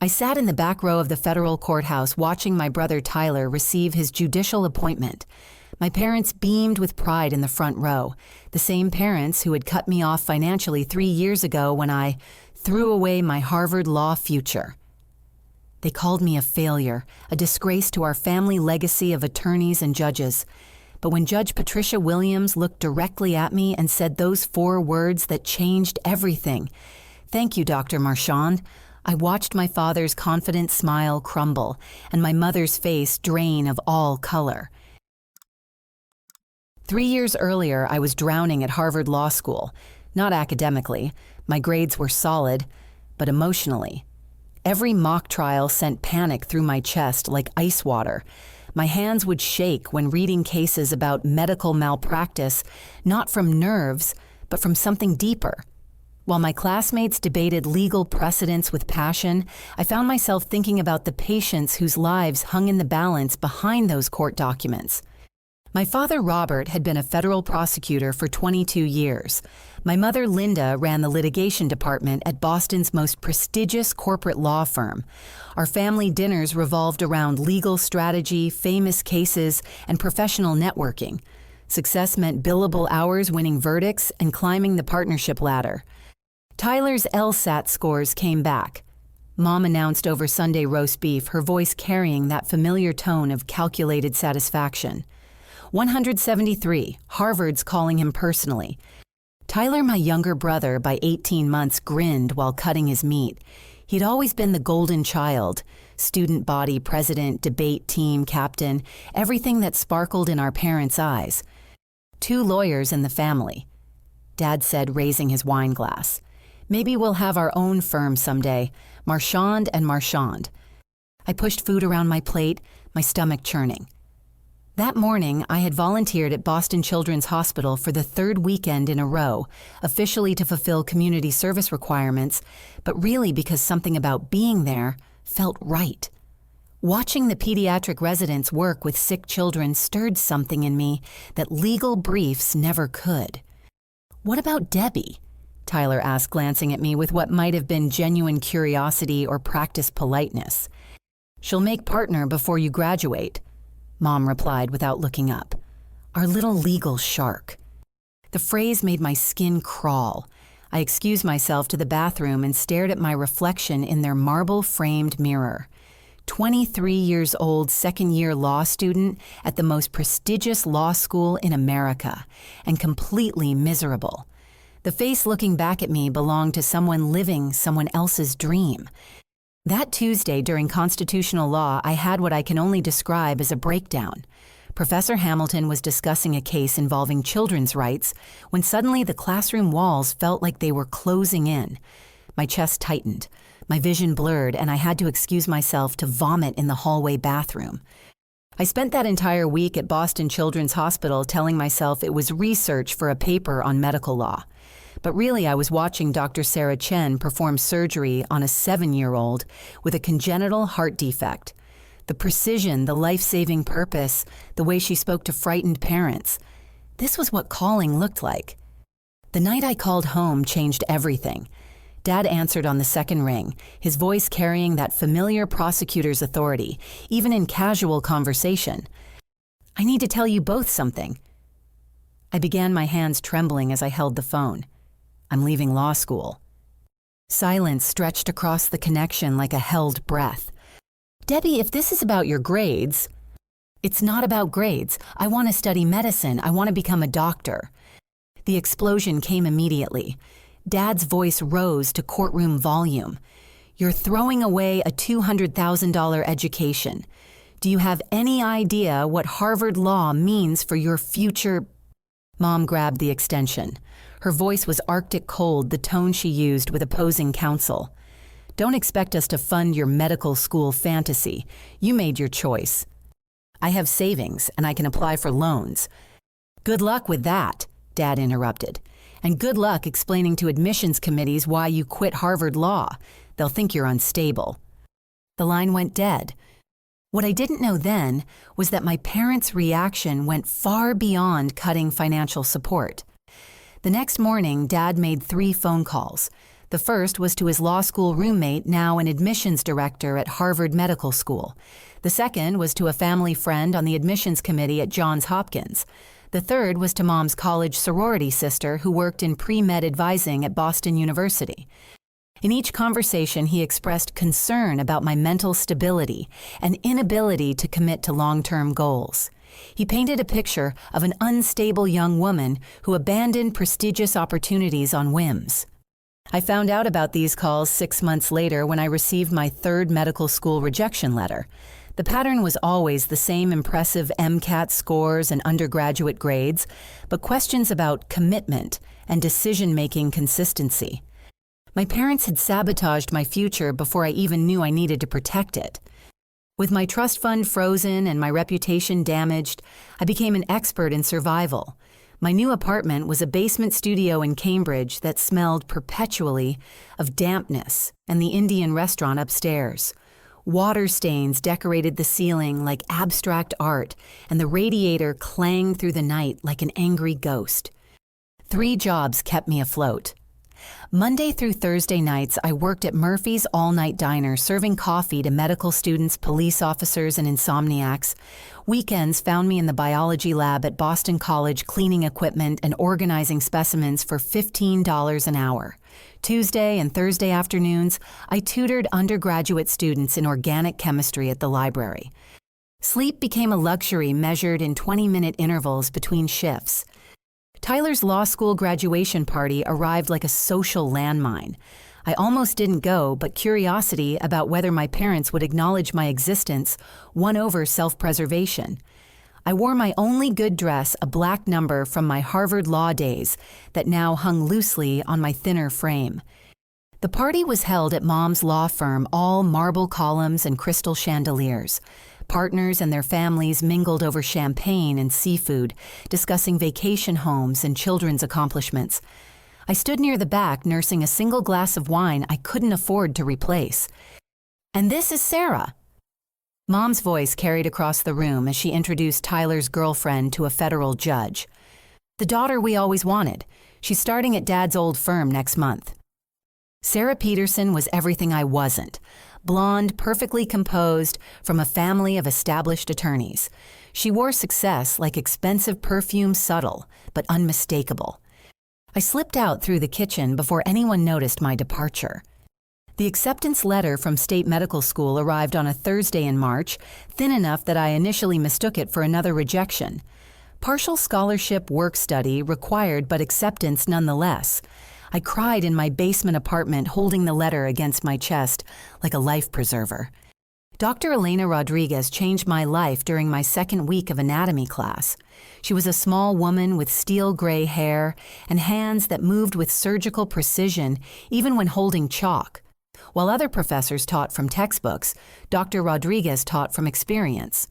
I sat in the back row of the federal courthouse watching my brother Tyler receive his judicial appointment. My parents beamed with pride in the front row, the same parents who had cut me off financially 3 years ago when I threw away my Harvard law future. They called me a failure, a disgrace to our family legacy of attorneys and judges. But when Judge Patricia Williams looked directly at me and said those 4 words that changed everything, "Thank you, Dr. Marchand," I watched my father's confident smile crumble and my mother's face drain of all color. 3 years earlier, I was drowning at Harvard Law School. Not academically, my grades were solid, but emotionally. Every mock trial sent panic through my chest like ice water. My hands would shake when reading cases about medical malpractice, not from nerves, but from something deeper. While my classmates debated legal precedents with passion, I found myself thinking about the patients whose lives hung in the balance behind those court documents. My father, Robert, had been a federal prosecutor for 22 years. My mother, Linda, ran the litigation department at Boston's most prestigious corporate law firm. Our family dinners revolved around legal strategy, famous cases, and professional networking. Success meant billable hours winning verdicts and climbing the partnership ladder. Tyler's LSAT scores came back. Mom announced over Sunday roast beef, her voice carrying that familiar tone of calculated satisfaction. 173, Harvard's calling him personally. Tyler, my younger brother by 18 months, grinned while cutting his meat. He'd always been the golden child, student body president, debate team captain, everything that sparkled in our parents' eyes. 2 lawyers in the family. Dad said, raising his wine glass. Maybe we'll have our own firm someday, Marchand and Marchand. I pushed food around my plate, my stomach churning. That morning, I had volunteered at Boston Children's Hospital for the 3rd weekend in a row, officially to fulfill community service requirements, but really because something about being there felt right. Watching the pediatric residents work with sick children stirred something in me that legal briefs never could. "What about Debbie?" Tyler asked, glancing at me with what might have been genuine curiosity or practiced politeness. "She'll make partner before you graduate," Mom replied without looking up. "Our little legal shark." The phrase made my skin crawl. I excused myself to the bathroom and stared at my reflection in their marble-framed mirror. 23 years old, second-year law student at the most prestigious law school in America, and completely miserable. The face looking back at me belonged to someone living someone else's dream. That Tuesday during constitutional law, I had what I can only describe as a breakdown. Professor Hamilton was discussing a case involving children's rights when suddenly the classroom walls felt like they were closing in. My chest tightened, my vision blurred, and I had to excuse myself to vomit in the hallway bathroom. I spent that entire week at Boston Children's Hospital telling myself it was research for a paper on medical law. But really, I was watching Dr. Sarah Chen perform surgery on a 7-year-old with a congenital heart defect. The precision, the life-saving purpose, the way she spoke to frightened parents. This was what calling looked like. The night I called home changed everything. Dad answered on the second ring, his voice carrying that familiar prosecutor's authority, even in casual conversation. "I need to tell you both something." I began, my hands trembling as I held the phone. "I'm leaving law school." Silence stretched across the connection like a held breath. "Debbie, if this is about your grades..." "It's not about grades. I want to study medicine. I want to become a doctor." The explosion came immediately. Dad's voice rose to courtroom volume. "You're throwing away a $200,000 education. Do you have any idea what Harvard law means for your future?" Mom grabbed the extension. Her voice was Arctic cold, the tone she used with opposing counsel. "Don't expect us to fund your medical school fantasy. You made your choice." "I have savings, and I can apply for loans." "Good luck with that," Dad interrupted. "And good luck explaining to admissions committees why you quit Harvard Law. They'll think you're unstable." The line went dead. What I didn't know then was that my parents' reaction went far beyond cutting financial support. The next morning, Dad made 3 phone calls. The first was to his law school roommate, now an admissions director at Harvard Medical School. The second was to a family friend on the admissions committee at Johns Hopkins. The third was to Mom's college sorority sister who worked in pre-med advising at Boston University. In each conversation, he expressed concern about my mental stability and inability to commit to long-term goals. He painted a picture of an unstable young woman who abandoned prestigious opportunities on whims. I found out about these calls 6 months later when I received my third medical school rejection letter. The pattern was always the same impressive MCAT scores and undergraduate grades, but questions about commitment and decision-making consistency. My parents had sabotaged my future before I even knew I needed to protect it. With my trust fund frozen and my reputation damaged, I became an expert in survival. My new apartment was a basement studio in Cambridge that smelled perpetually of dampness and the Indian restaurant upstairs. Water stains decorated the ceiling like abstract art, and the radiator clanged through the night like an angry ghost. 3 jobs kept me afloat. Monday through Thursday nights, I worked at Murphy's all-night diner serving coffee to medical students, police officers, and insomniacs. Weekends found me in the biology lab at Boston College cleaning equipment and organizing specimens for $15 an hour. Tuesday and Thursday afternoons, I tutored undergraduate students in organic chemistry at the library. Sleep became a luxury measured in 20-minute intervals between shifts. Tyler's law school graduation party arrived like a social landmine. I almost didn't go, but curiosity about whether my parents would acknowledge my existence won over self-preservation. I wore my only good dress, a black number from my Harvard law days that now hung loosely on my thinner frame. The party was held at Mom's law firm, all marble columns and crystal chandeliers. Partners and their families mingled over champagne and seafood, discussing vacation homes and children's accomplishments. I stood near the back, nursing a single glass of wine I couldn't afford to replace. "And this is Sarah." Mom's voice carried across the room as she introduced Tyler's girlfriend to a federal judge. "The daughter we always wanted. She's starting at Dad's old firm next month." Sarah Peterson was everything I wasn't. Blonde, perfectly composed, from a family of established attorneys. She wore success like expensive perfume, subtle, but unmistakable. I slipped out through the kitchen before anyone noticed my departure. The acceptance letter from State Medical School arrived on a Thursday in March, thin enough that I initially mistook it for another rejection. Partial scholarship work study required, but acceptance nonetheless. I cried in my basement apartment, holding the letter against my chest like a life preserver. Dr. Elena Rodriguez changed my life during my second week of anatomy class. She was a small woman with steel gray hair and hands that moved with surgical precision even when holding chalk. While other professors taught from textbooks, Dr. Rodriguez taught from experience.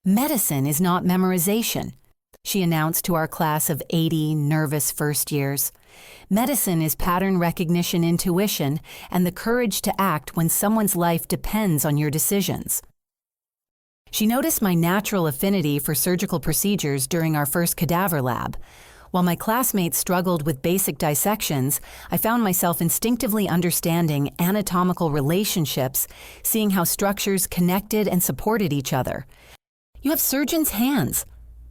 "Medicine is not memorization," she announced to our class of 80 nervous first years. "Medicine is pattern recognition, intuition, and the courage to act when someone's life depends on your decisions." She noticed my natural affinity for surgical procedures during our first cadaver lab. While my classmates struggled with basic dissections, I found myself instinctively understanding anatomical relationships, seeing how structures connected and supported each other. "You have surgeon's hands,"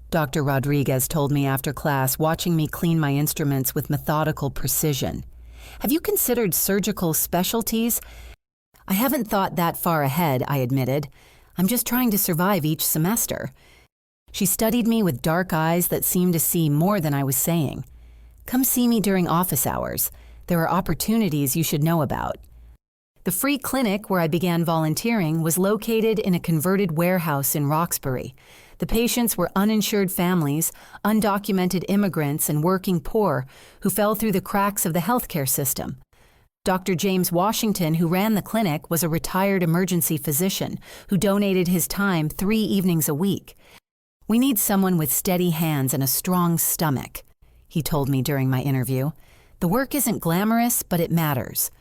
Dr. Rodriguez told me after class, watching me clean my instruments with methodical precision. "Have you considered surgical specialties?" "I haven't thought that far ahead," I admitted. "I'm just trying to survive each semester." She studied me with dark eyes that seemed to see more than I was saying. "Come see me during office hours. There are opportunities you should know about." The free clinic where I began volunteering was located in a converted warehouse in Roxbury. The patients were uninsured families, undocumented immigrants, and working poor who fell through the cracks of the healthcare system. Dr. James Washington, who ran the clinic, was a retired emergency physician who donated his time 3 evenings a week. "We need someone with steady hands and a strong stomach," he told me during my interview. "The work isn't glamorous, but it matters."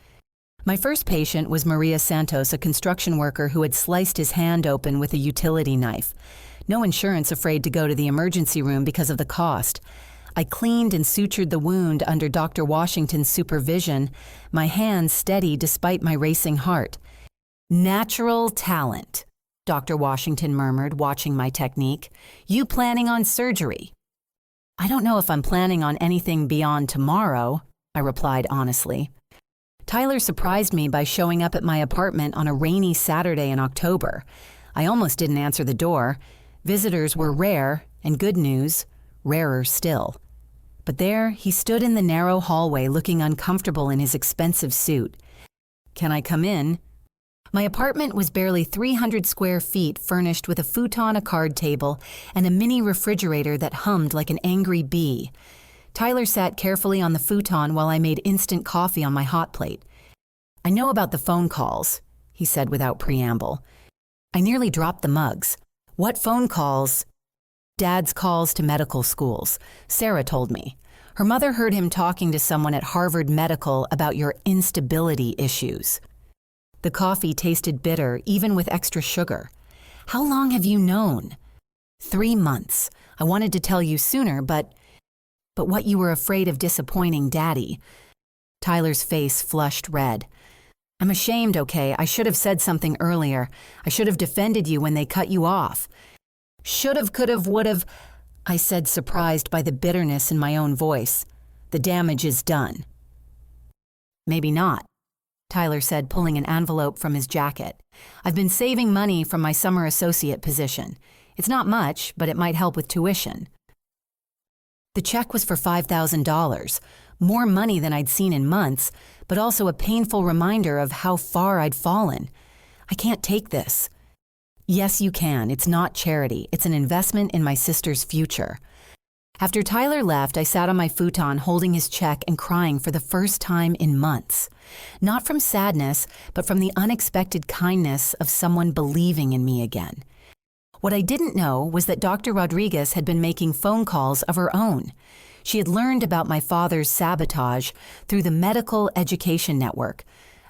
My first patient was Maria Santos, a construction worker who had sliced his hand open with a utility knife. No insurance, afraid to go to the emergency room because of the cost. I cleaned and sutured the wound under Dr. Washington's supervision, my hands steady despite my racing heart. "Natural talent," Dr. Washington murmured, watching my technique. "You planning on surgery?" "I don't know if I'm planning on anything beyond tomorrow," I replied honestly. Tyler surprised me by showing up at my apartment on a rainy Saturday in October. I almost didn't answer the door. Visitors were rare, and good news, rarer still. But there, he stood in the narrow hallway looking uncomfortable in his expensive suit. "Can I come in?" My apartment was barely 300 square feet, furnished with a futon, a card table, and a mini refrigerator that hummed like an angry bee. Tyler sat carefully on the futon while I made instant coffee on my hot plate. "I know about the phone calls," he said without preamble. I nearly dropped the mugs. "What phone calls?" "Dad's calls to medical schools," Sarah told me. "Her mother heard him talking to someone at Harvard Medical about your instability issues." The coffee tasted bitter, even with extra sugar. "How long have you known?" 3 months. I wanted to tell you sooner, but what, you were afraid of disappointing Daddy. Tyler's face flushed red. "I'm ashamed, okay? I should have said something earlier. I should have defended you when they cut you off." "Should've, could've, would've," I said, surprised by the bitterness in my own voice. "The damage is done." "Maybe not," Tyler said, pulling an envelope from his jacket. "I've been saving money from my summer associate position. It's not much, but it might help with tuition." The check was for $5,000, more money than I'd seen in months, but also a painful reminder of how far I'd fallen. "I can't take this." "Yes, you can. It's not charity. It's an investment in my sister's future." After Tyler left, I sat on my futon holding his check and crying for the first time in months. Not from sadness, but from the unexpected kindness of someone believing in me again. What I didn't know was that Dr. Rodriguez had been making phone calls of her own. She had learned about my father's sabotage through the Medical Education Network,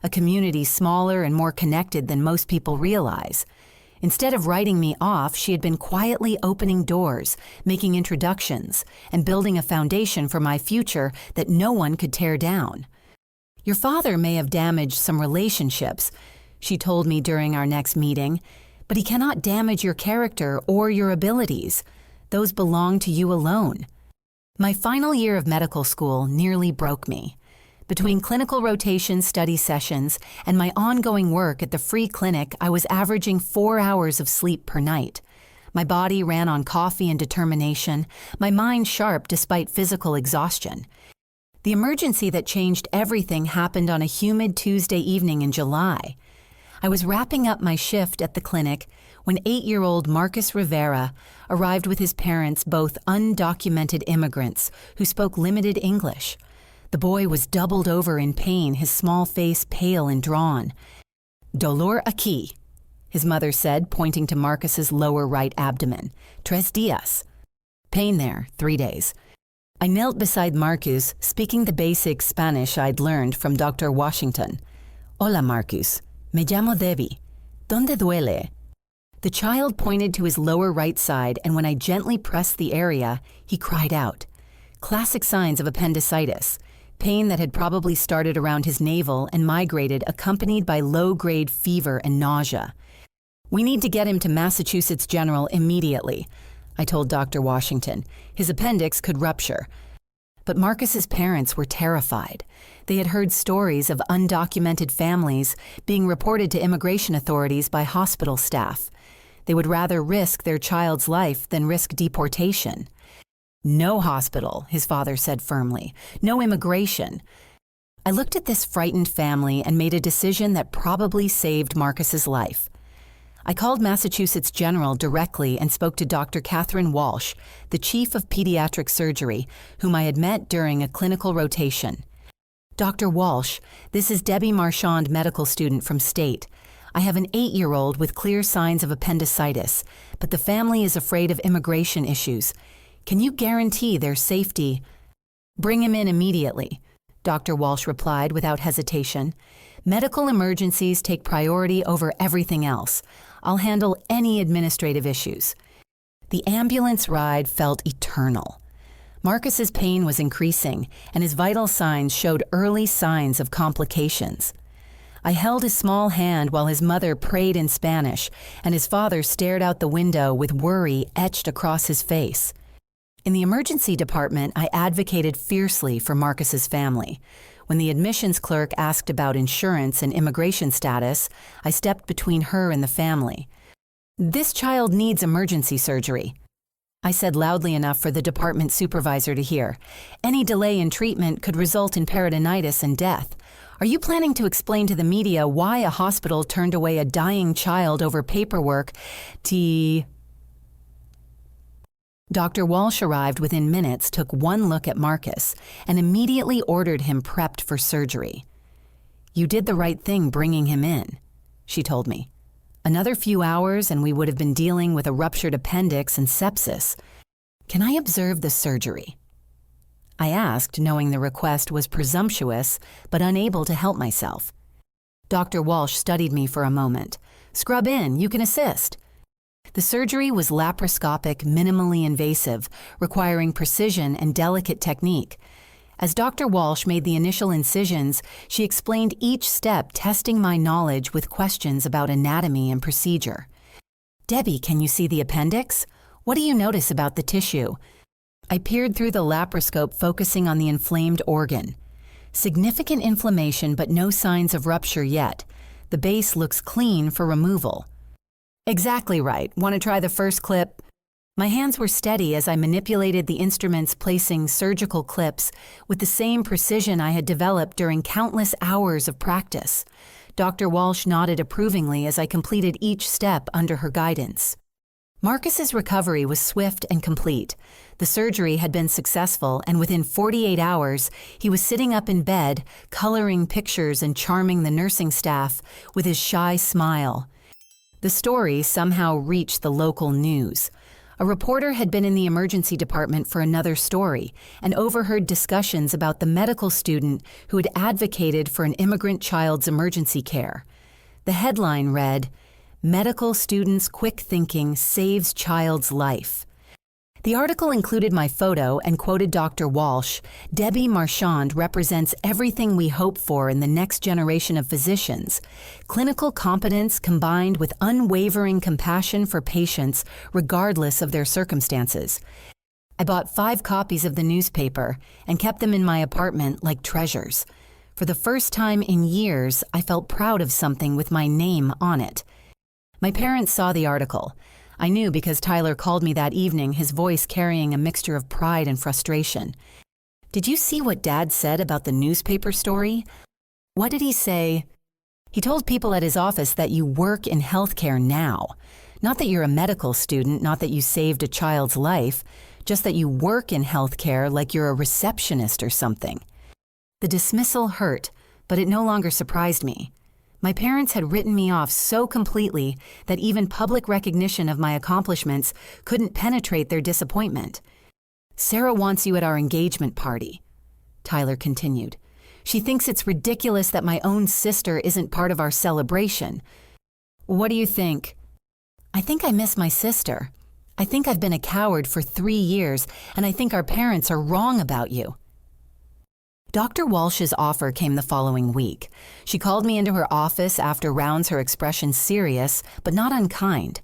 a community smaller and more connected than most people realize. Instead of writing me off, she had been quietly opening doors, making introductions, and building a foundation for my future that no one could tear down. "Your father may have damaged some relationships," she told me during our next meeting, "but he cannot damage your character or your abilities. Those belong to you alone." My final year of medical school nearly broke me. Between clinical rotation study sessions and my ongoing work at the free clinic, I was averaging 4 hours of sleep per night. My body ran on coffee and determination, my mind sharp despite physical exhaustion. The emergency that changed everything happened on a humid Tuesday evening in July. I was wrapping up my shift at the clinic when 8-year-old Marcus Rivera arrived with his parents, both undocumented immigrants who spoke limited English. The boy was doubled over in pain, his small face pale and drawn. "Dolor aquí," his mother said, pointing to Marcus's lower right abdomen. "Tres días." Pain there, 3 days. I knelt beside Marcus, speaking the basic Spanish I'd learned from Dr. Washington. "Hola, Marcus. Me llamo Debbie. ¿Dónde duele?" The child pointed to his lower right side, and when I gently pressed the area, he cried out. Classic signs of appendicitis, pain that had probably started around his navel and migrated, accompanied by low-grade fever and nausea. "We need to get him to Massachusetts General immediately," I told Dr. Washington. "His appendix could rupture." But Marcus's parents were terrified. They had heard stories of undocumented families being reported to immigration authorities by hospital staff. They would rather risk their child's life than risk deportation. "No hospital," his father said firmly. "No immigration." I looked at this frightened family and made a decision that probably saved Marcus's life. I called Massachusetts General directly and spoke to Dr. Catherine Walsh, the chief of pediatric surgery, whom I had met during a clinical rotation. "Dr. Walsh, this is Debbie Marchand, medical student from state. I have an 8-year-old with clear signs of appendicitis, but the family is afraid of immigration issues. Can you guarantee their safety?" "Bring him in immediately," Dr. Walsh replied without hesitation. "Medical emergencies take priority over everything else. I'll handle any administrative issues." The ambulance ride felt eternal. Marcus's pain was increasing, and his vital signs showed early signs of complications. I held his small hand while his mother prayed in Spanish, and his father stared out the window with worry etched across his face. In the emergency department, I advocated fiercely for Marcus's family. When the admissions clerk asked about insurance and immigration status, I stepped between her and the family. "This child needs emergency surgery," I said loudly enough for the department supervisor to hear. "Any delay in treatment could result in peritonitis and death. Are you planning to explain to the media why a hospital turned away a dying child over paperwork? Dr. Walsh arrived within minutes, took one look at Marcus, and immediately ordered him prepped for surgery. "You did the right thing bringing him in," she told me. "Another few hours and we would have been dealing with a ruptured appendix and sepsis. Can I observe the surgery?" I asked, knowing the request was presumptuous, but unable to help myself. Dr. Walsh studied me for a moment. "Scrub in, you can assist." The surgery was laparoscopic, minimally invasive, requiring precision and delicate technique. As Dr. Walsh made the initial incisions, she explained each step, testing my knowledge with questions about anatomy and procedure. "Debbie, can you see the appendix? What do you notice about the tissue?" I peered through the laparoscope, focusing on the inflamed organ. "Significant inflammation, but no signs of rupture yet. The base looks clean for removal." "Exactly right. Want to try the first clip?" My hands were steady as I manipulated the instruments, placing surgical clips with the same precision I had developed during countless hours of practice. Dr. Walsh nodded approvingly as I completed each step under her guidance. Marcus's recovery was swift and complete. The surgery had been successful, and within 48 hours, he was sitting up in bed, coloring pictures and charming the nursing staff with his shy smile. The story somehow reached the local news. A reporter had been in the emergency department for another story and overheard discussions about the medical student who had advocated for an immigrant child's emergency care. The headline read, "Medical Student's Quick Thinking Saves Child's Life." The article included my photo and quoted Dr. Walsh. "Debbie Marchand represents everything we hope for in the next generation of physicians. Clinical competence combined with unwavering compassion for patients regardless of their circumstances." I bought 5 copies of the newspaper and kept them in my apartment like treasures. For the first time in years, I felt proud of something with my name on it. My parents saw the article. I knew because Tyler called me that evening, his voice carrying a mixture of pride and frustration. "Did you see what Dad said about the newspaper story?" "What did he say?" "He told people at his office that you work in healthcare now. Not that you're a medical student, not that you saved a child's life, just that you work in healthcare like you're a receptionist or something." The dismissal hurt, but it no longer surprised me. My parents had written me off so completely that even public recognition of my accomplishments couldn't penetrate their disappointment. "Sarah wants you at our engagement party," Tyler continued. "She thinks it's ridiculous that my own sister isn't part of our celebration." "What do you think?" "I think I miss my sister. I think I've been a coward for 3 years, and I think our parents are wrong about you." Dr. Walsh's offer came the following week. She called me into her office after rounds, her expression serious, but not unkind.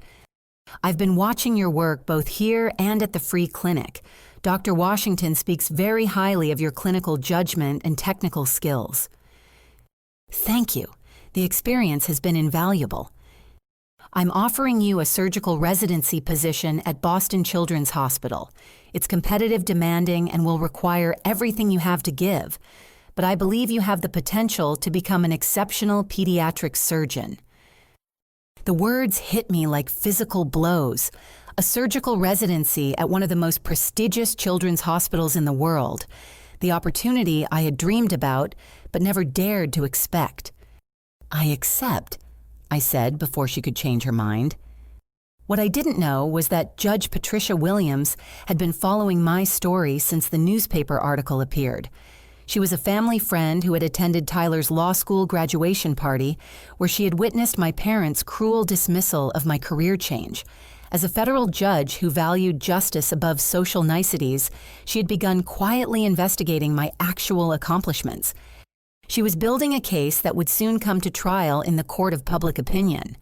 "I've been watching your work both here and at the free clinic. Dr. Washington speaks very highly of your clinical judgment and technical skills." "Thank you. The experience has been invaluable. I'm offering you a surgical residency position at Boston Children's Hospital. It's competitive, demanding, and will require everything you have to give, but I believe you have the potential to become an exceptional pediatric surgeon." The words hit me like physical blows. A surgical residency at one of the most prestigious children's hospitals in the world. The opportunity I had dreamed about, but never dared to expect. "I accept," I said before she could change her mind. What I didn't know was that Judge Patricia Williams had been following my story since the newspaper article appeared. She was a family friend who had attended Tyler's law school graduation party, where she had witnessed my parents' cruel dismissal of my career change. As a federal judge who valued justice above social niceties, she had begun quietly investigating my actual accomplishments. She was building a case that would soon come to trial in the court of public opinion.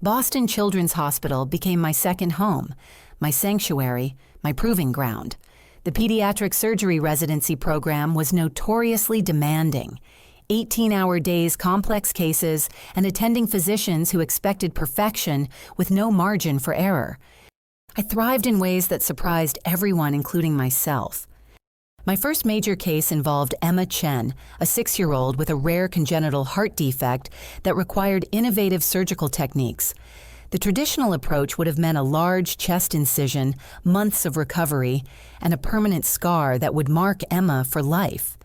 Boston Children's Hospital became my second home, my sanctuary, my proving ground. The pediatric surgery residency program was notoriously demanding. 18-hour days, complex cases, and attending physicians who expected perfection with no margin for error. I thrived in ways that surprised everyone, including myself. My first major case involved Emma Chen, a 6-year-old with a rare congenital heart defect that required innovative surgical techniques. The traditional approach would have meant a large chest incision, months of recovery, and a permanent scar that would mark Emma for life.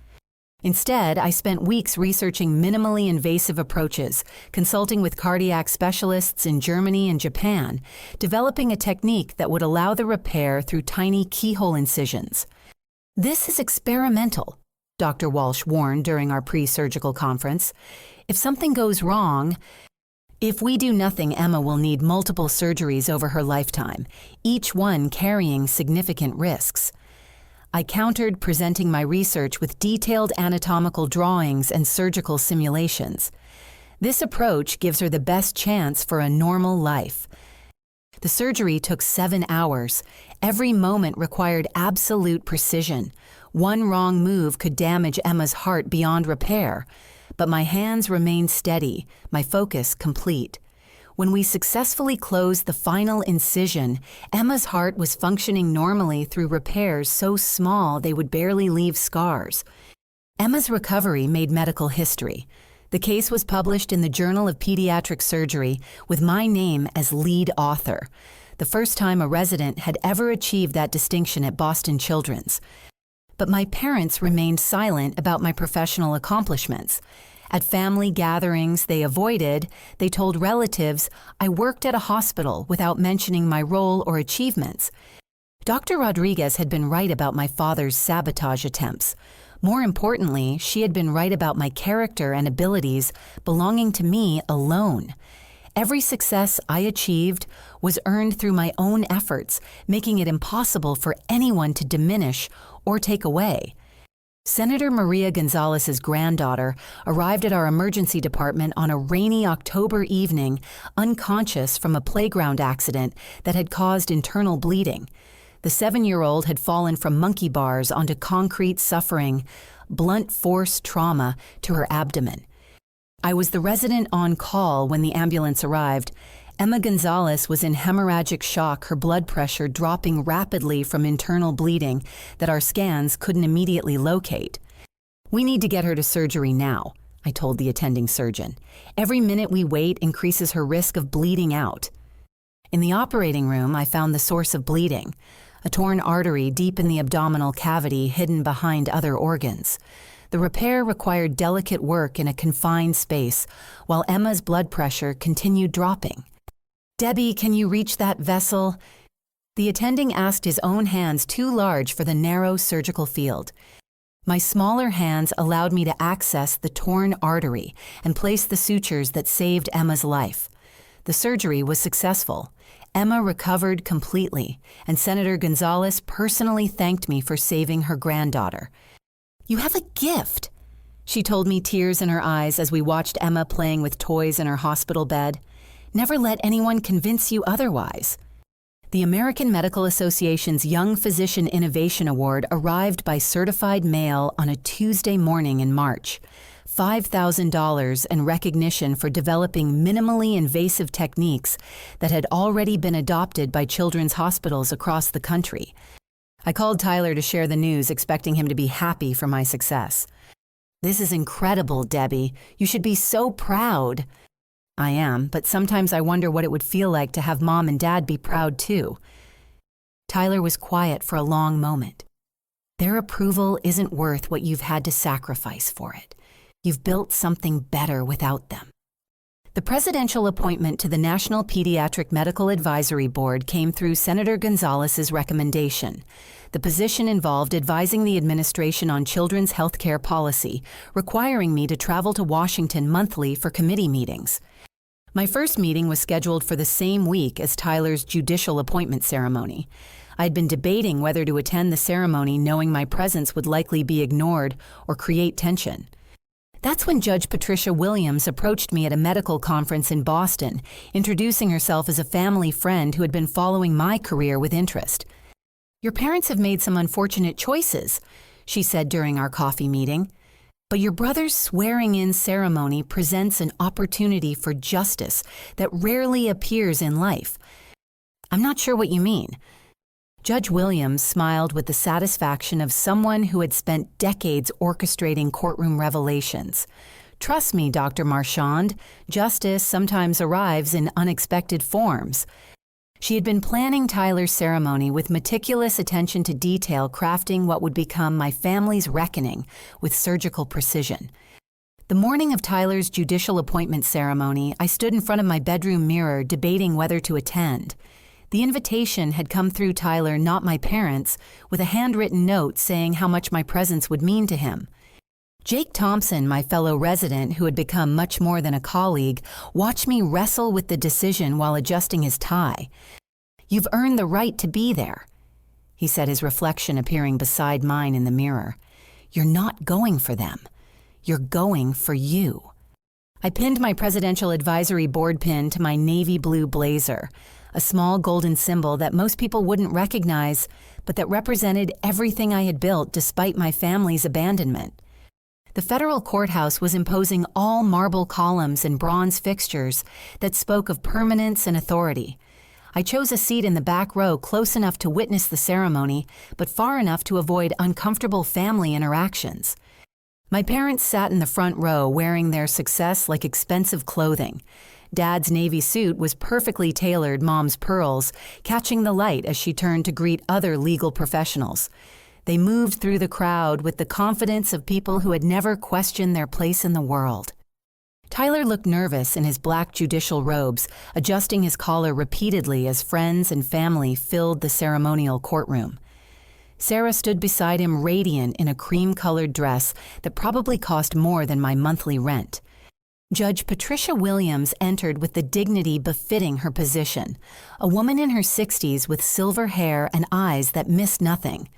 Instead, I spent weeks researching minimally invasive approaches, consulting with cardiac specialists in Germany and Japan, developing a technique that would allow the repair through tiny keyhole incisions. "This is experimental," Dr. Walsh warned during our pre-surgical conference. "If something goes wrong, if we do nothing, Emma will need multiple surgeries over her lifetime, each one carrying significant risks." I countered, presenting my research with detailed anatomical drawings and surgical simulations. "This approach gives her the best chance for a normal life." The surgery took 7 hours. Every moment required absolute precision. One wrong move could damage Emma's heart beyond repair. But my hands remained steady, my focus complete. When we successfully closed the final incision, Emma's heart was functioning normally through repairs so small they would barely leave scars. Emma's recovery made medical history. The case was published in the Journal of Pediatric Surgery with my name as lead author, the first time a resident had ever achieved that distinction at Boston Children's. But my parents remained silent about my professional accomplishments. At family gatherings they avoided, they told relatives I worked at a hospital without mentioning my role or achievements. Dr. Rodriguez had been right about my father's sabotage attempts. More importantly, she had been right about my character and abilities belonging to me alone. Every success I achieved was earned through my own efforts, making it impossible for anyone to diminish or take away. Senator Maria Gonzalez's granddaughter arrived at our emergency department on a rainy October evening, unconscious from a playground accident that had caused internal bleeding. The 7-year-old had fallen from monkey bars onto concrete, suffering blunt force trauma to her abdomen. I was the resident on call when the ambulance arrived. Emma Gonzalez was in hemorrhagic shock, her blood pressure dropping rapidly from internal bleeding that our scans couldn't immediately locate. "We need to get her to surgery now," I told the attending surgeon. "Every minute we wait increases her risk of bleeding out." In the operating room, I found the source of bleeding, a torn artery deep in the abdominal cavity hidden behind other organs. The repair required delicate work in a confined space, while Emma's blood pressure continued dropping. "Debbie, can you reach that vessel?" The attending asked, his own hands too large for the narrow surgical field. My smaller hands allowed me to access the torn artery and place the sutures that saved Emma's life. The surgery was successful. Emma recovered completely, and Senator Gonzalez personally thanked me for saving her granddaughter. "You have a gift," she told me, tears in her eyes as we watched Emma playing with toys in her hospital bed. "Never let anyone convince you otherwise." The American Medical Association's Young Physician Innovation Award arrived by certified mail on a Tuesday morning in March. $5,000 and recognition for developing minimally invasive techniques that had already been adopted by children's hospitals across the country. I called Tyler to share the news, expecting him to be happy for my success. "This is incredible, Debbie. You should be so proud." "I am, but sometimes I wonder what it would feel like to have Mom and Dad be proud too." Tyler was quiet for a long moment. "Their approval isn't worth what you've had to sacrifice for it. You've built something better without them." The presidential appointment to the National Pediatric Medical Advisory Board came through Senator Gonzalez's recommendation. The position involved advising the administration on children's health care policy, requiring me to travel to Washington monthly for committee meetings. My first meeting was scheduled for the same week as Tyler's judicial appointment ceremony. I'd been debating whether to attend the ceremony, knowing my presence would likely be ignored or create tension. That's when Judge Patricia Williams approached me at a medical conference in Boston, introducing herself as a family friend who had been following my career with interest. "Your parents have made some unfortunate choices," she said during our coffee meeting. "But your brother's swearing-in ceremony presents an opportunity for justice that rarely appears in life." "I'm not sure what you mean." Judge Williams smiled with the satisfaction of someone who had spent decades orchestrating courtroom revelations. "Trust me, Dr. Marchand, justice sometimes arrives in unexpected forms." She had been planning Tyler's ceremony with meticulous attention to detail, crafting what would become my family's reckoning with surgical precision. The morning of Tyler's judicial appointment ceremony, I stood in front of my bedroom mirror debating whether to attend. The invitation had come through Tyler, not my parents, with a handwritten note saying how much my presence would mean to him. Jake Thompson, my fellow resident who had become much more than a colleague, watched me wrestle with the decision while adjusting his tie. "You've earned the right to be there," he said, his reflection appearing beside mine in the mirror. "You're not going for them. You're going for you." I pinned my presidential advisory board pin to my navy blue blazer, a small golden symbol that most people wouldn't recognize, but that represented everything I had built despite my family's abandonment. The federal courthouse was imposing all marble columns and bronze fixtures that spoke of permanence and authority. I chose a seat in the back row close enough to witness the ceremony, but far enough to avoid uncomfortable family interactions. My parents sat in the front row wearing their success like expensive clothing. Dad's navy suit was perfectly tailored Mom's pearls, catching the light as she turned to greet other legal professionals. They moved through the crowd with the confidence of people who had never questioned their place in the world. Tyler looked nervous in his black judicial robes, adjusting his collar repeatedly as friends and family filled the ceremonial courtroom. Sarah stood beside him, radiant in a cream-colored dress that probably cost more than my monthly rent. Judge Patricia Williams entered with the dignity befitting her position, a woman in her 60s with silver hair and eyes that missed nothing.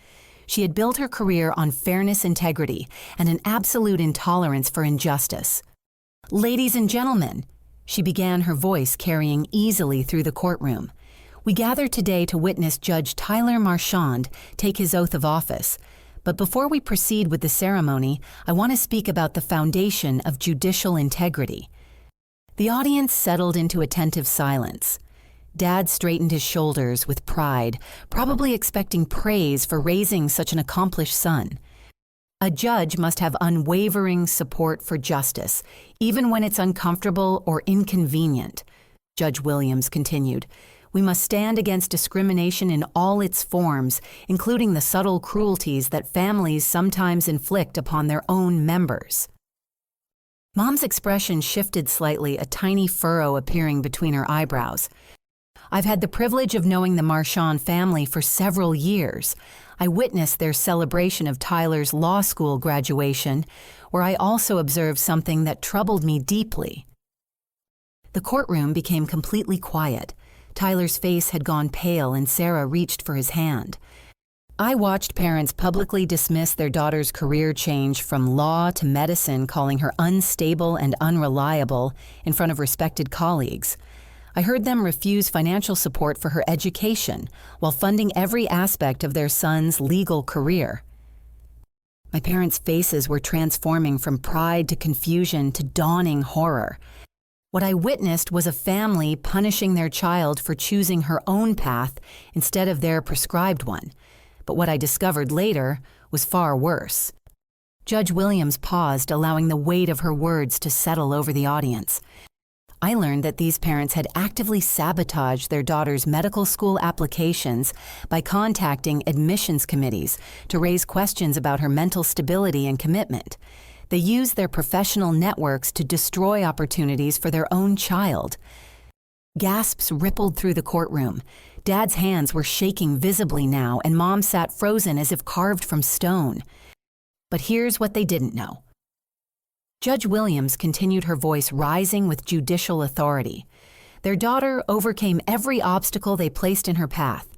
She had built her career on fairness, integrity, and an absolute intolerance for injustice. "Ladies and gentlemen," she began, her voice carrying easily through the courtroom, "we gather today to witness Judge Tyler Marchand take his oath of office. But before we proceed with the ceremony, I want to speak about the foundation of judicial integrity." The audience settled into attentive silence. Dad straightened his shoulders with pride, probably expecting praise for raising such an accomplished son. "A judge must have unwavering support for justice, even when it's uncomfortable or inconvenient," Judge Williams continued. "We must stand against discrimination in all its forms, including the subtle cruelties that families sometimes inflict upon their own members." Mom's expression shifted slightly, a tiny furrow appearing between her eyebrows. "I've had the privilege of knowing the Marchand family for several years. I witnessed their celebration of Tyler's law school graduation, where I also observed something that troubled me deeply." The courtroom became completely quiet. Tyler's face had gone pale and Sarah reached for his hand. I watched parents publicly dismiss their daughter's career change from law to medicine, calling her unstable and unreliable in front of respected colleagues. I heard them refuse financial support for her education while funding every aspect of their son's legal career. My parents' faces were transforming from pride to confusion to dawning horror. What I witnessed was a family punishing their child for choosing her own path instead of their prescribed one. But what I discovered later was far worse. Judge Williams paused, allowing the weight of her words to settle over the audience. I learned that these parents had actively sabotaged their daughter's medical school applications by contacting admissions committees to raise questions about her mental stability and commitment. They used their professional networks to destroy opportunities for their own child. Gasps rippled through the courtroom. Dad's hands were shaking visibly now, and Mom sat frozen as if carved from stone. But here's what they didn't know. Judge Williams continued, her voice rising with judicial authority. Their daughter overcame every obstacle they placed in her path.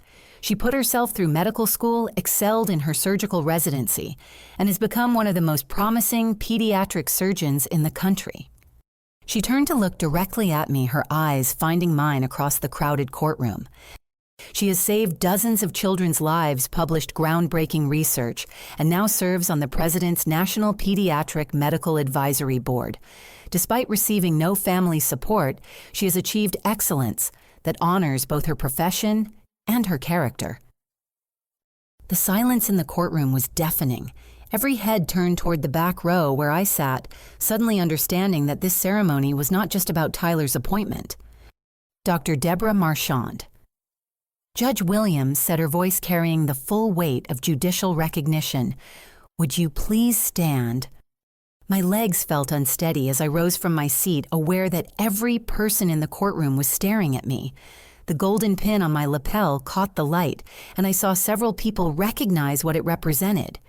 She put herself through medical school, excelled in her surgical residency, and has become one of the most promising pediatric surgeons in the country. She turned to look directly at me, her eyes finding mine across the crowded courtroom. She has saved dozens of children's lives, published groundbreaking research, and now serves on the President's National Pediatric Medical Advisory Board. Despite receiving no family support, she has achieved excellence that honors both her profession and her character. The silence in the courtroom was deafening. Every head turned toward the back row where I sat, suddenly understanding that this ceremony was not just about Tyler's appointment. Dr. Deborah Marchand. Judge Williams said, her voice carrying the full weight of judicial recognition, "Would you please stand?" My legs felt unsteady as I rose from my seat, aware that every person in the courtroom was staring at me. The golden pin on my lapel caught the light, and I saw several people recognize what it represented.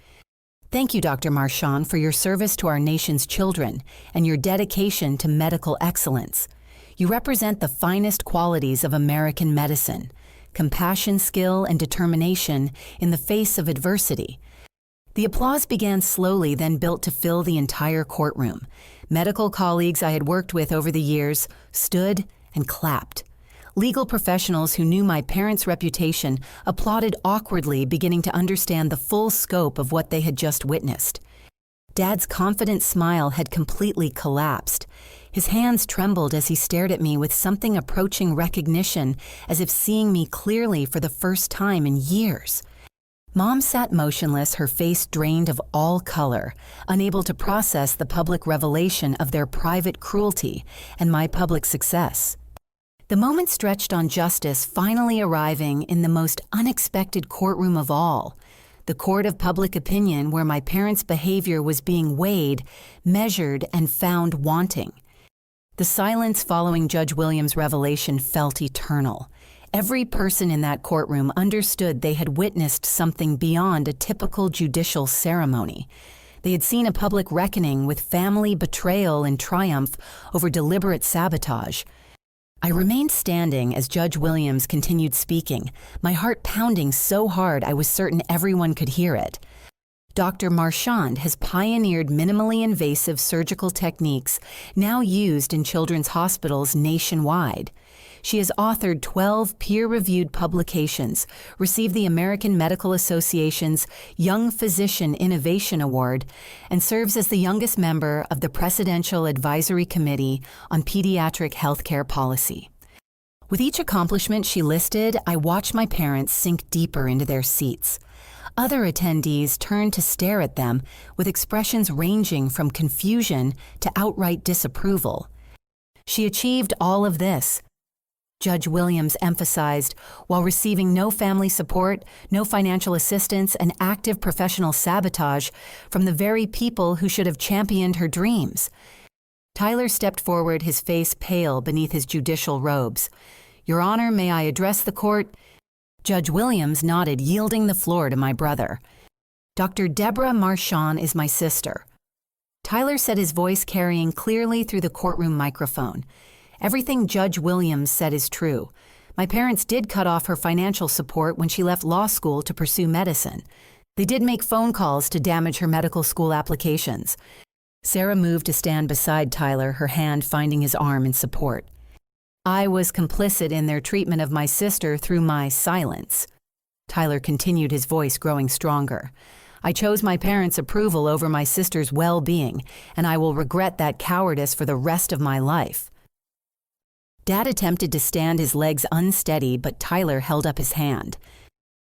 Thank you, Dr. Marchand, for your service to our nation's children and your dedication to medical excellence. You represent the finest qualities of American medicine: compassion, skill, and determination in the face of adversity. The applause began slowly, then built to fill the entire courtroom. Medical colleagues I had worked with over the years stood and clapped. Legal professionals who knew my parents' reputation applauded awkwardly, beginning to understand the full scope of what they had just witnessed. Dad's confident smile had completely collapsed. His hands trembled as he stared at me with something approaching recognition, as if seeing me clearly for the first time in years. Mom sat motionless, her face drained of all color, unable to process the public revelation of their private cruelty and my public success. The moment stretched on justice finally arriving in the most unexpected courtroom of all, the court of public opinion, where my parents' behavior was being weighed, measured, and found wanting. The silence following Judge Williams' revelation felt eternal. Every person in that courtroom understood they had witnessed something beyond a typical judicial ceremony. They had seen a public reckoning with family betrayal and triumph over deliberate sabotage. I remained standing as Judge Williams continued speaking, my heart pounding so hard I was certain everyone could hear it. Dr. Marchand has pioneered minimally invasive surgical techniques now used in children's hospitals nationwide. She has authored 12 peer-reviewed publications, received the American Medical Association's Young Physician Innovation Award, and serves as the youngest member of the Presidential Advisory Committee on Pediatric Healthcare Policy. With each accomplishment she listed, I watched my parents sink deeper into their seats. Other attendees turned to stare at them with expressions ranging from confusion to outright disapproval. She achieved all of this, Judge Williams emphasized, while receiving no family support, no financial assistance, and active professional sabotage from the very people who should have championed her dreams. Tyler stepped forward, his face pale beneath his judicial robes. "Your Honor, may I address the court?" Judge Williams nodded, yielding the floor to my brother. "Dr. Deborah Marchand is my sister." Tyler said, his voice carrying clearly through the courtroom microphone. "Everything Judge Williams said is true. My parents did cut off her financial support when she left law school to pursue medicine. They did make phone calls to damage her medical school applications." Sarah moved to stand beside Tyler, her hand finding his arm in support. "I was complicit in their treatment of my sister through my silence." Tyler continued, his voice growing stronger. "I chose my parents' approval over my sister's well-being, and I will regret that cowardice for the rest of my life." Dad attempted to stand, his legs unsteady, but Tyler held up his hand.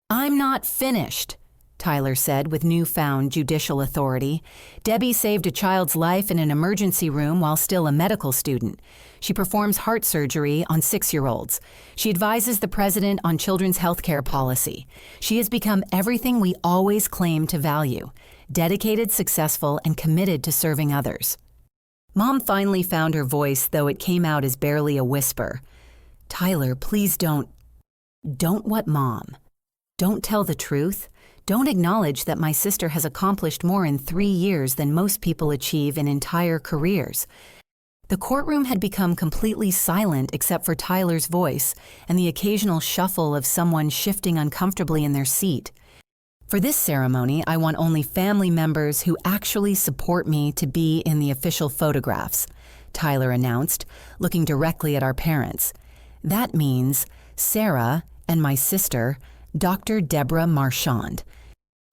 "I'm not finished," Tyler said with newfound judicial authority. "Debbie saved a child's life in an emergency room while still a medical student. She performs heart surgery on 6-year-olds. She advises the president on children's health care policy. She has become everything we always claimed to value: dedicated, successful, and committed to serving others." Mom finally found her voice, though it came out as barely a whisper. "Tyler, please don't..." "Don't what, Mom?" Don't tell the truth. Don't acknowledge that my sister has accomplished more in 3 years than most people achieve in entire careers. The courtroom had become completely silent except for Tyler's voice and the occasional shuffle of someone shifting uncomfortably in their seat. For this ceremony, I want only family members who actually support me to be in the official photographs, Tyler announced, looking directly at our parents. That means Sarah and my sister, Dr. Deborah Marchand.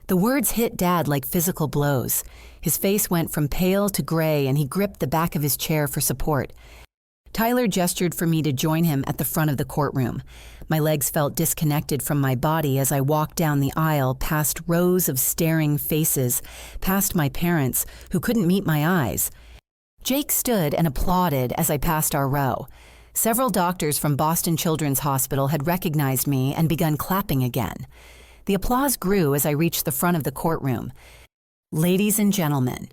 The words hit Dad like physical blows. His face went from pale to gray and he gripped the back of his chair for support. Tyler gestured for me to join him at the front of the courtroom. My legs felt disconnected from my body as I walked down the aisle past rows of staring faces, past my parents, who couldn't meet my eyes. Jake stood and applauded as I passed our row. Several doctors from Boston Children's Hospital had recognized me and begun clapping again. The applause grew as I reached the front of the courtroom. "Ladies and gentlemen,"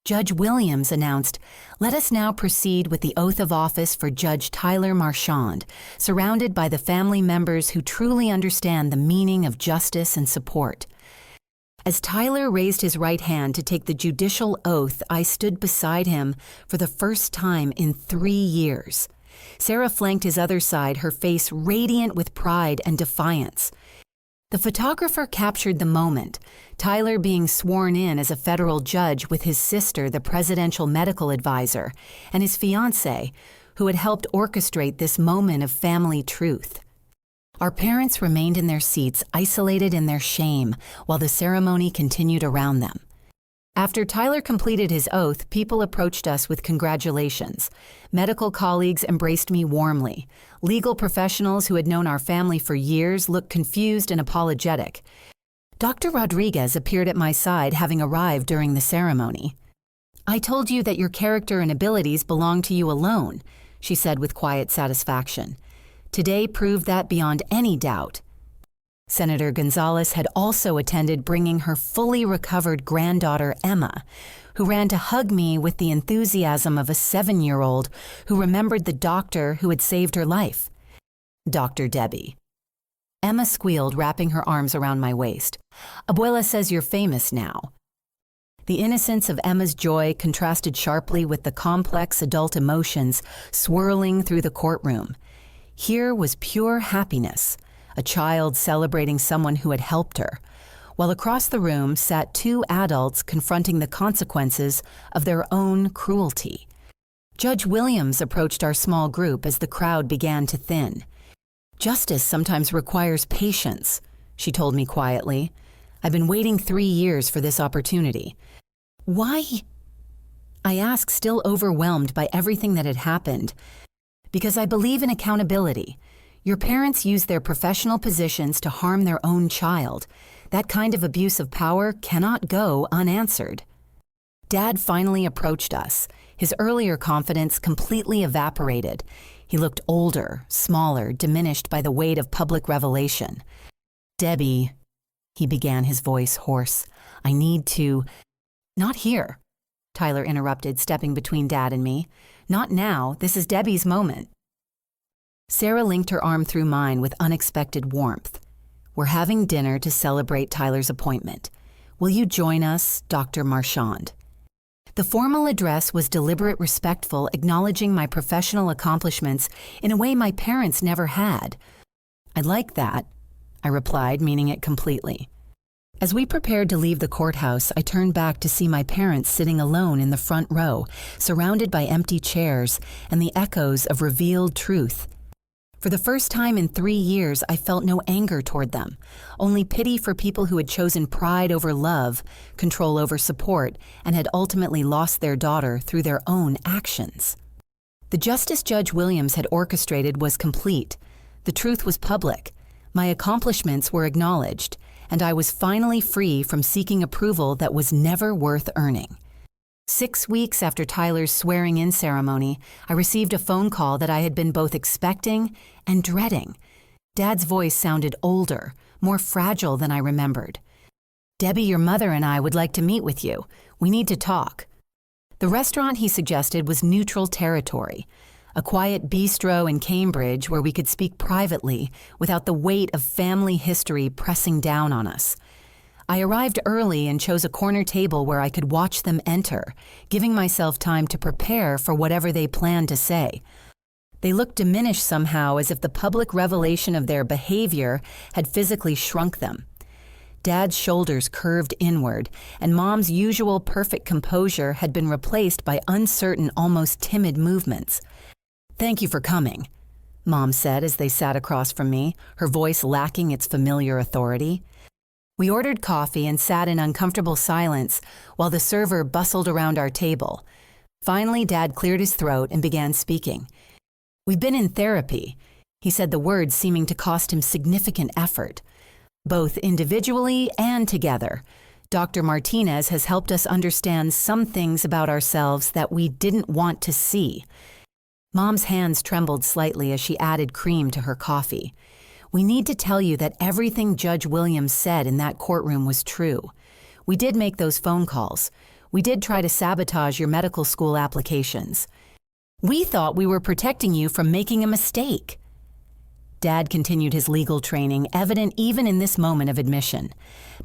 Judge Williams announced, "let us now proceed with the oath of office for Judge Tyler Marchand, surrounded by the family members who truly understand the meaning of justice and support." As Tyler raised his right hand to take the judicial oath, I stood beside him for the first time in 3 years. Sarah flanked his other side, her face radiant with pride and defiance. The photographer captured the moment, Tyler being sworn in as a federal judge with his sister, the presidential medical advisor, and his fiancée, who had helped orchestrate this moment of family truth. Our parents remained in their seats, isolated in their shame, while the ceremony continued around them. After Tyler completed his oath, people approached us with congratulations. Medical colleagues embraced me warmly. Legal professionals who had known our family for years looked confused and apologetic. Dr. Rodriguez appeared at my side, having arrived during the ceremony. "I told you that your character and abilities belong to you alone," she said with quiet satisfaction. "Today proved that beyond any doubt." Senator Gonzalez had also attended, bringing her fully recovered granddaughter, Emma, who ran to hug me with the enthusiasm of a 7-year-old who remembered the doctor who had saved her life. "Dr. Debbie." Emma squealed, wrapping her arms around my waist. "Abuela says you're famous now." The innocence of Emma's joy contrasted sharply with the complex adult emotions swirling through the courtroom. Here was pure happiness, a child celebrating someone who had helped her, while across the room sat 2 adults confronting the consequences of their own cruelty. Judge Williams approached our small group as the crowd began to thin. "Justice sometimes requires patience," she told me quietly. "I've been waiting 3 years for this opportunity." "Why?" I asked, still overwhelmed by everything that had happened. "Because I believe in accountability. Your parents use their professional positions to harm their own child. That kind of abuse of power cannot go unanswered." Dad finally approached us. His earlier confidence completely evaporated. He looked older, smaller, diminished by the weight of public revelation. "Debbie," he began, his voice hoarse, "I need to—" "Not here," Tyler interrupted, stepping between Dad and me. "Not now. This is Debbie's moment." Sarah linked her arm through mine with unexpected warmth. "We're having dinner to celebrate Tyler's appointment. Will you join us, Dr. Marchand?" The formal address was deliberate, respectful, acknowledging my professional accomplishments in a way my parents never had. "I like that," I replied, meaning it completely. As we prepared to leave the courthouse, I turned back to see my parents sitting alone in the front row, surrounded by empty chairs and the echoes of revealed truth. For the first time in 3 years, I felt no anger toward them, only pity for people who had chosen pride over love, control over support, and had ultimately lost their daughter through their own actions. The justice Judge Williams had orchestrated was complete. The truth was public. My accomplishments were acknowledged, and I was finally free from seeking approval that was never worth earning. 6 weeks after Tyler's swearing-in ceremony, I received a phone call that I had been both expecting and dreading. Dad's voice sounded older, more fragile than I remembered. "Debbie, your mother and I would like to meet with you. We need to talk." The restaurant he suggested was neutral territory. a quiet bistro in Cambridge where we could speak privately without the weight of family history pressing down on us. I arrived early and chose a corner table where I could watch them enter, giving myself time to prepare for whatever they planned to say. They looked diminished somehow, as if the public revelation of their behavior had physically shrunk them. Dad's shoulders curved inward, and Mom's usual perfect composure had been replaced by uncertain, almost timid movements. "Thank you for coming," Mom said as they sat across from me, her voice lacking its familiar authority. We ordered coffee and sat in uncomfortable silence while the server bustled around our table. Finally, Dad cleared his throat and began speaking. "We've been in therapy," he said, the words seeming to cost him significant effort. "Both individually and together. Dr. Martinez has helped us understand some things about ourselves that we didn't want to see." Mom's hands trembled slightly as she added cream to her coffee. "We need to tell you that everything Judge Williams said in that courtroom was true. We did make those phone calls. We did try to sabotage your medical school applications. We thought we were protecting you from making a mistake." Dad continued his legal training, evident even in this moment of admission.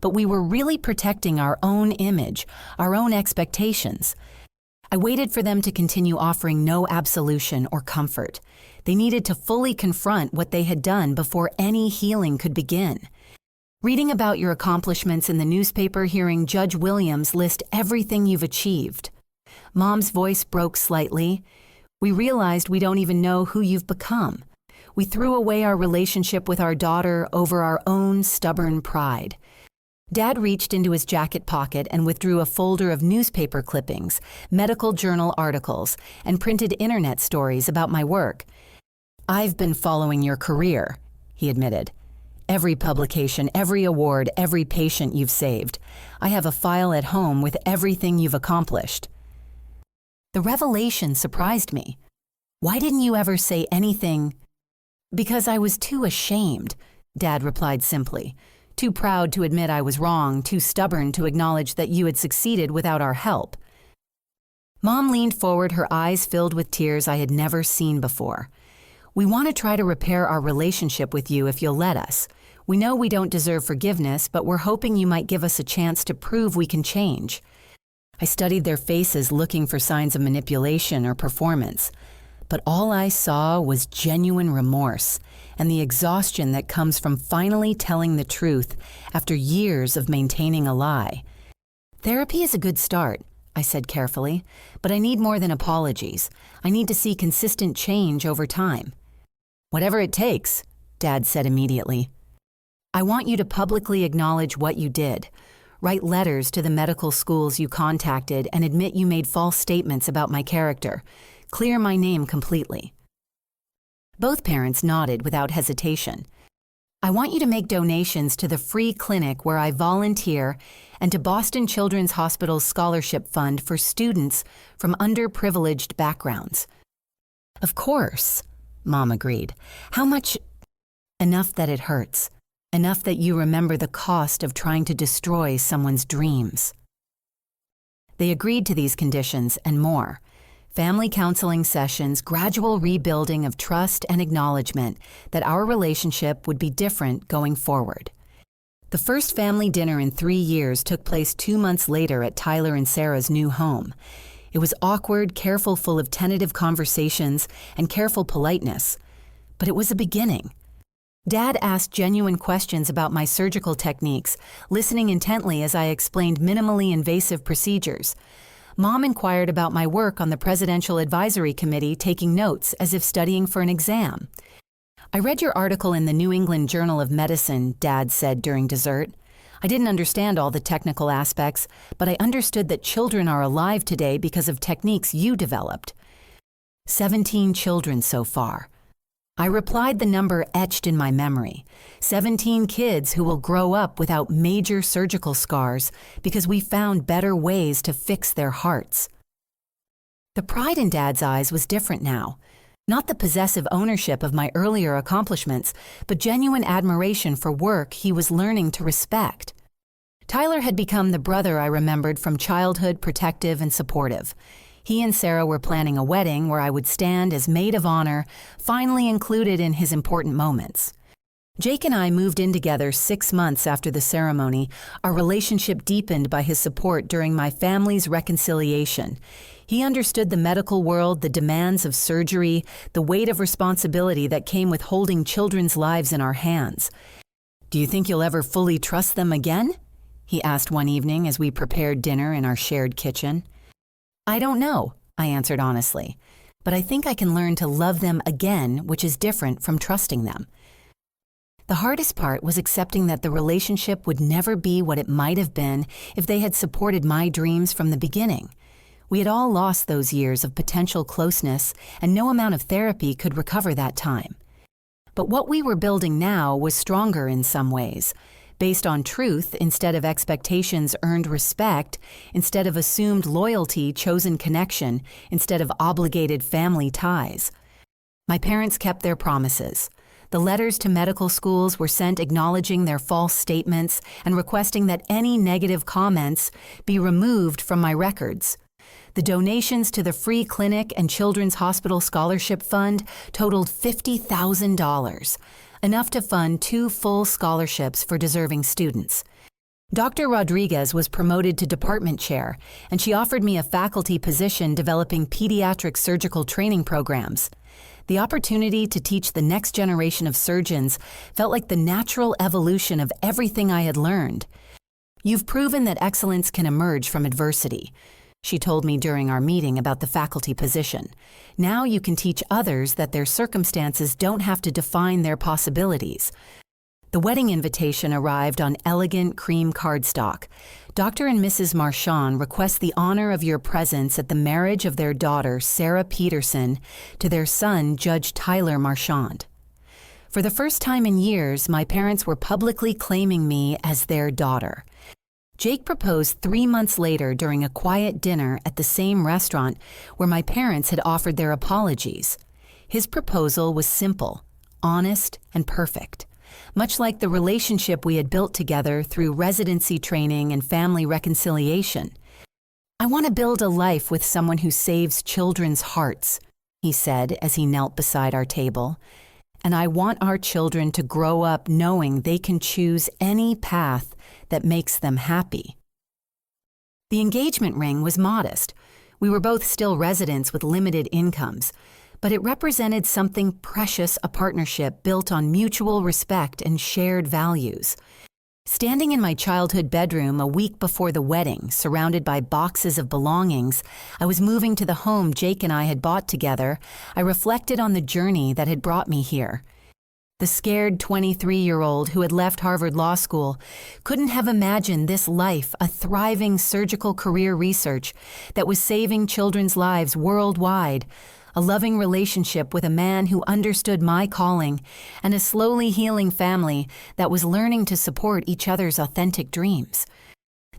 But we were really protecting our own image, our own expectations. I waited for them to continue offering no absolution or comfort. They needed to fully confront what they had done before any healing could begin. Reading about your accomplishments in the newspaper, hearing Judge Williams list everything you've achieved. Mom's voice broke slightly. "We realized we don't even know who you've become. We threw away our relationship with our daughter over our own stubborn pride." Dad reached into his jacket pocket and withdrew a folder of newspaper clippings, medical journal articles, and printed internet stories about my work. "I've been following your career," he admitted. "Every publication, every award, every patient you've saved. I have a file at home with everything you've accomplished." The revelation surprised me. "Why didn't you ever say anything?" "Because I was too ashamed," Dad replied simply. "Too proud to admit I was wrong, too stubborn to acknowledge that you had succeeded without our help." Mom leaned forward, her eyes filled with tears I had never seen before. "We want to try to repair our relationship with you if you'll let us. We know we don't deserve forgiveness, but we're hoping you might give us a chance to prove we can change." I studied their faces, looking for signs of manipulation or performance. But all I saw was genuine remorse and the exhaustion that comes from finally telling the truth after years of maintaining a lie. "Therapy is a good start," I said carefully, "but I need more than apologies. I need to see consistent change over time." "Whatever it takes," Dad said immediately. "I want you to publicly acknowledge what you did. Write letters to the medical schools you contacted and admit you made false statements about my character. Clear my name completely." Both parents nodded without hesitation. "I want you to make donations to the free clinic where I volunteer and to Boston Children's Hospital's scholarship fund for students from underprivileged backgrounds." "Of course," Mom agreed. "How much?" "Enough that it hurts. Enough that you remember the cost of trying to destroy someone's dreams." They agreed to these conditions and more. Family counseling sessions, gradual rebuilding of trust and acknowledgement that our relationship would be different going forward. The first family dinner in 3 years took place 2 months later at Tyler and Sarah's new home. It was awkward, careful, full of tentative conversations and careful politeness. But it was a beginning. Dad asked genuine questions about my surgical techniques, listening intently as I explained minimally invasive procedures. Mom inquired about my work on the Presidential Advisory Committee, taking notes as if studying for an exam. "I read your article in the New England Journal of Medicine," Dad said during dessert. "I didn't understand all the technical aspects, but I understood that children are alive today because of techniques you developed." 17 children so far. I replied, the number etched in my memory. 17 kids who will grow up without major surgical scars because we found better ways to fix their hearts. The pride in Dad's eyes was different now. Not the possessive ownership of my earlier accomplishments, but genuine admiration for work he was learning to respect. Tyler had become the brother I remembered from childhood, protective and supportive. He and Sarah were planning a wedding where I would stand as maid of honor, finally included in his important moments. Jake and I moved in together 6 months after the ceremony, our relationship deepened by his support during my family's reconciliation. He understood the medical world, the demands of surgery, the weight of responsibility that came with holding children's lives in our hands. "Do you think you'll ever fully trust them again?" he asked one evening as we prepared dinner in our shared kitchen. "I don't know," I answered honestly, "but I think I can learn to love them again, which is different from trusting them." The hardest part was accepting that the relationship would never be what it might have been if they had supported my dreams from the beginning. We had all lost those years of potential closeness, and no amount of therapy could recover that time. But what we were building now was stronger in some ways. Based on truth instead of expectations, earned respect instead of assumed loyalty, chosen connection instead of obligated family ties. My parents kept their promises. The letters to medical schools were sent acknowledging their false statements and requesting that any negative comments be removed from my records. The donations to the free clinic and Children's Hospital Scholarship Fund totaled $50,000. Enough to fund 2 full scholarships for deserving students. Dr. Rodriguez was promoted to department chair, and she offered me a faculty position developing pediatric surgical training programs. The opportunity to teach the next generation of surgeons felt like the natural evolution of everything I had learned. "You've proven that excellence can emerge from adversity," she told me during our meeting about the faculty position. "Now you can teach others that their circumstances don't have to define their possibilities." The wedding invitation arrived on elegant cream cardstock. "Dr. and Mrs. Marchand request the honor of your presence at the marriage of their daughter, Sarah Peterson, to their son, Judge Tyler Marchand." For the first time in years, my parents were publicly claiming me as their daughter. Jake proposed 3 months later during a quiet dinner at the same restaurant where my parents had offered their apologies. His proposal was simple, honest, and perfect, much like the relationship we had built together through residency training and family reconciliation. "I want to build a life with someone who saves children's hearts," he said as he knelt beside our table. "And I want our children to grow up knowing they can choose any path that makes them happy." The engagement ring was modest. We were both still residents with limited incomes, but it represented something precious, a partnership built on mutual respect and shared values. Standing in my childhood bedroom a week before the wedding, surrounded by boxes of belongings, I was moving to the home Jake and I had bought together. I reflected on the journey that had brought me here. The scared 23-year-old who had left Harvard Law School couldn't have imagined this life, a thriving surgical career research that was saving children's lives worldwide, a loving relationship with a man who understood my calling, and a slowly healing family that was learning to support each other's authentic dreams.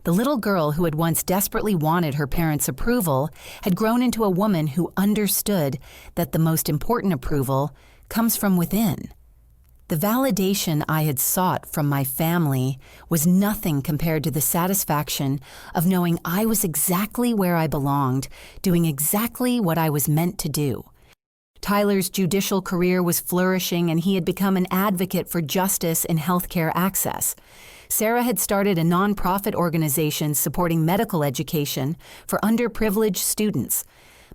The little girl who had once desperately wanted her parents' approval had grown into a woman who understood that the most important approval comes from within. The validation I had sought from my family was nothing compared to the satisfaction of knowing I was exactly where I belonged, doing exactly what I was meant to do. Tyler's judicial career was flourishing, and he had become an advocate for justice and healthcare access. Sarah had started a nonprofit organization supporting medical education for underprivileged students.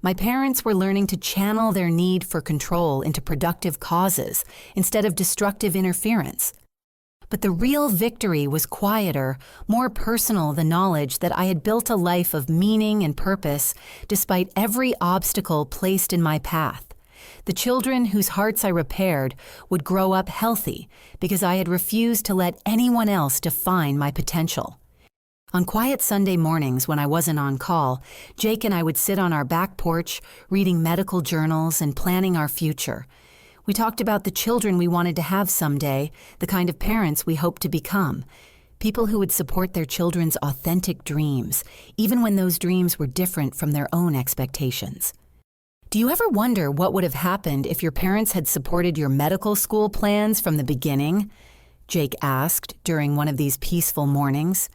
My parents were learning to channel their need for control into productive causes instead of destructive interference. But the real victory was quieter, more personal, the knowledge that I had built a life of meaning and purpose despite every obstacle placed in my path. The children whose hearts I repaired would grow up healthy because I had refused to let anyone else define my potential. On quiet Sunday mornings when I wasn't on call, Jake and I would sit on our back porch, reading medical journals and planning our future. We talked about the children we wanted to have someday, the kind of parents we hoped to become, people who would support their children's authentic dreams, even when those dreams were different from their own expectations. Do you ever wonder what would have happened if your parents had supported your medical school plans from the beginning? Jake asked during one of these peaceful mornings.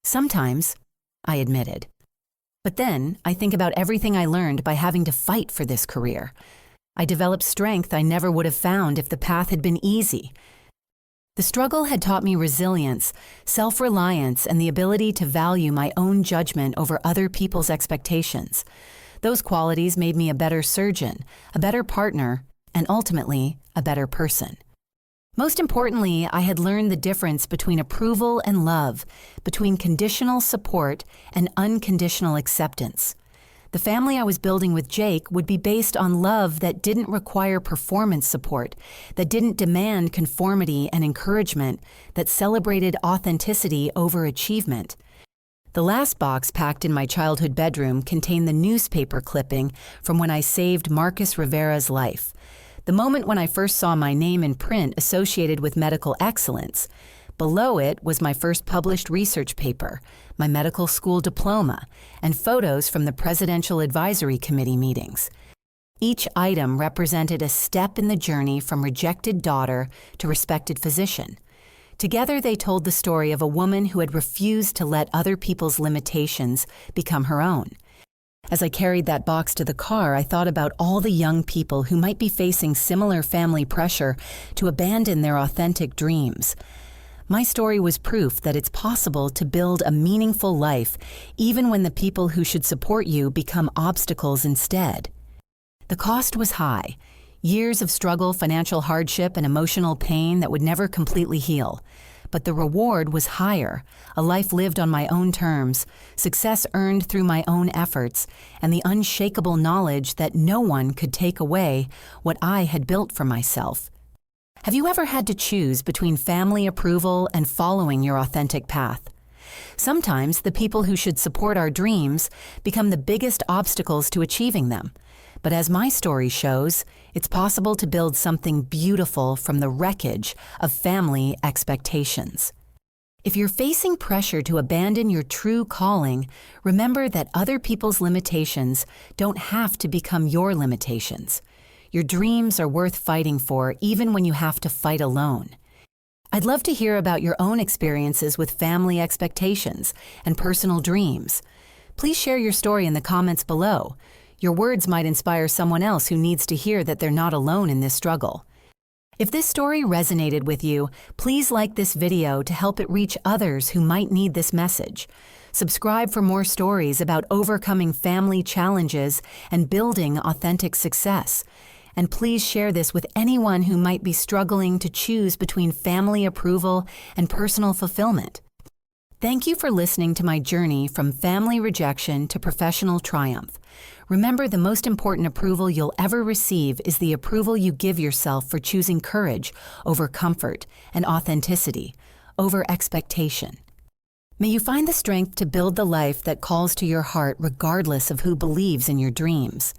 Sometimes, I admitted. But then I think about everything I learned by having to fight for this career. I developed strength I never would have found if the path had been easy. The struggle had taught me resilience, self-reliance, and the ability to value my own judgment over other people's expectations. Those qualities made me a better surgeon, a better partner, and ultimately, a better person. Most importantly, I had learned the difference between approval and love, between conditional support and unconditional acceptance. The family I was building with Jake would be based on love that didn't require performance support, that didn't demand conformity and encouragement, that celebrated authenticity over achievement. The last box packed in my childhood bedroom contained the newspaper clipping from when I saved Marcus Rivera's life. The moment when I first saw my name in print associated with medical excellence. Below it was my first published research paper, my medical school diploma, and photos from the Presidential Advisory Committee meetings. Each item represented a step in the journey from rejected daughter to respected physician. Together they told the story of a woman who had refused to let other people's limitations become her own. As I carried that box to the car, I thought about all the young people who might be facing similar family pressure to abandon their authentic dreams. My story was proof that it's possible to build a meaningful life even when the people who should support you become obstacles instead. The cost was high. Years of struggle, financial hardship, and emotional pain that would never completely heal. But the reward was higher, a life lived on my own terms, success earned through my own efforts, and the unshakable knowledge that no one could take away what I had built for myself. Have you ever had to choose between family approval and following your authentic path? Sometimes the people who should support our dreams become the biggest obstacles to achieving them. But as my story shows, it's possible to build something beautiful from the wreckage of family expectations. If you're facing pressure to abandon your true calling, remember that other people's limitations don't have to become your limitations. Your dreams are worth fighting for even when you have to fight alone. I'd love to hear about your own experiences with family expectations and personal dreams. Please share your story in the comments below. Your words might inspire someone else who needs to hear that they're not alone in this struggle. If this story resonated with you, please like this video to help it reach others who might need this message. Subscribe for more stories about overcoming family challenges and building authentic success. And please share this with anyone who might be struggling to choose between family approval and personal fulfillment. Thank you for listening to my journey from family rejection to professional triumph. Remember, the most important approval you'll ever receive is the approval you give yourself for choosing courage over comfort and authenticity over expectation. May you find the strength to build the life that calls to your heart regardless of who believes in your dreams.